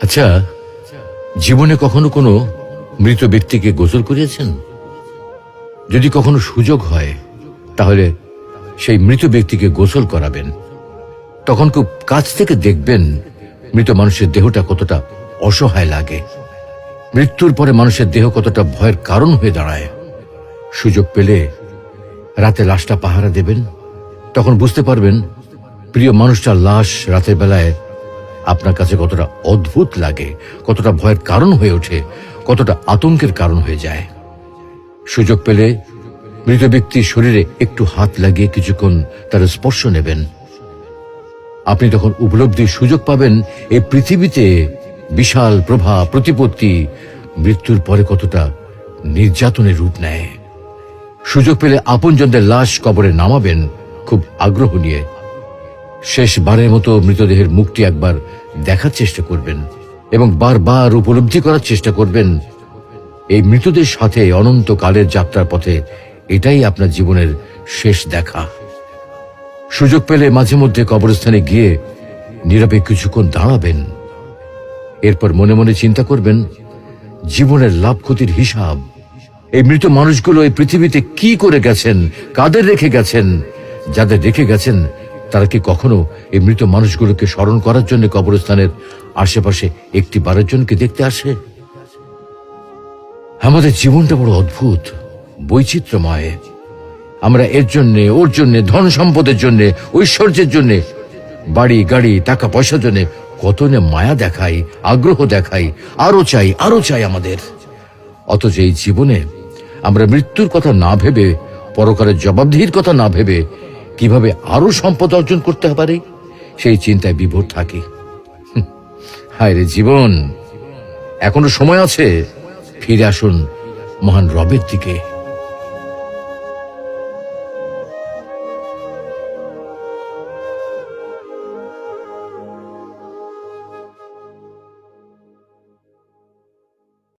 আচ্ছা, জীবনে কখনো কোনো মৃত ব্যক্তিকে গোসল করিয়েছেন? যদি কখনো সুযোগ হয় তাহলে সেই মৃত ব্যক্তিকে গোসল করাবেন। তখন খুব কাছ থেকে দেখবেন মৃত মানুষের দেহটা কতটা অসহায় লাগে, মৃত্যুর পরে মানুষের দেহ কতটা ভয়ের কারণ হয়ে দাঁড়ায়। সুযোগ পেলে রাতে লাশটা পাহারা দেবেন, তখন বুঝতে পারবেন প্রিয় মানুষটার লাশ রাতের বেলায় আপনার কাছে কতটা অদ্ভুত লাগে, কতটা ভয়ের কারণ হয়ে ওঠে, কতটা আতঙ্কের কারণ হয়ে যায়। সুযোগ পেলে মৃত ব্যক্তির শরীরে একটু হাত লাগিয়ে কিছুক্ষণ তার স্পর্শ নেবেন। আপনি তখন উপলব্ধির সুযোগ পাবেন এই পৃথিবীতে বিশাল প্রভা প্রতিপত্তি মৃত্যুর পরে কতটা নির্যাতনের রূপ নেয়। সুযোগ পেলে আপনজনদের লাশ কবরে নামাবেন খুব আগ্রহ নিয়ে। শেষবারের মতো মৃতদেহের মুখটি একবার দেখার চেষ্টা করবেন এবং বারবার উপলব্ধি করার চেষ্টা করবেন এই মৃতদের সাথে অনন্তকালের যাত্রার পথে এটাই আপনার জীবনের শেষ দেখা। সুযোগ পেলে মাঝে মধ্যে কবরস্থানে গিয়ে নীরবে কিছুক্ষণ দাঁড়াবেন। এরপর মনে মনে চিন্তা করবেন জীবনের লাভ ক্ষতির হিসাব। এই মৃত মানুষগুলো এই পৃথিবীতে কি করে গেছেন, কাদের রেখে গেছেন। যাদের রেখে গেছেন তারা কি কখনো এই মৃত মানুষগুলোকে স্মরণ করার জন্য কবরস্থানের আশেপাশে একটি বারের জনকে দেখতে আসে? আমাদের জীবনটা বড় অদ্ভুত, বৈচিত্র্যময়। আমরা এর জন্যে, ওর জন্যে, ধন সম্পদের জন্যে, ঐশ্বর্যের জন্যে, বাড়ি গাড়ি টাকা পয়সার জন্যে কত না মায়া দেখাই, আগ্রহ দেখাই, আরো চাই আমাদের। অথচ এই জীবনে আমরা মৃত্যুর কথা না ভেবে, পরকালের জবাবদিহির কথা না ভেবে কিভাবে আরো সম্পদ অর্জন করতে পারি সেই চিন্তায় বিভোর থাকি। হায় রে জীবন, এখনো সময় আছে, ফিরে আসুন মহান রবের দিকে।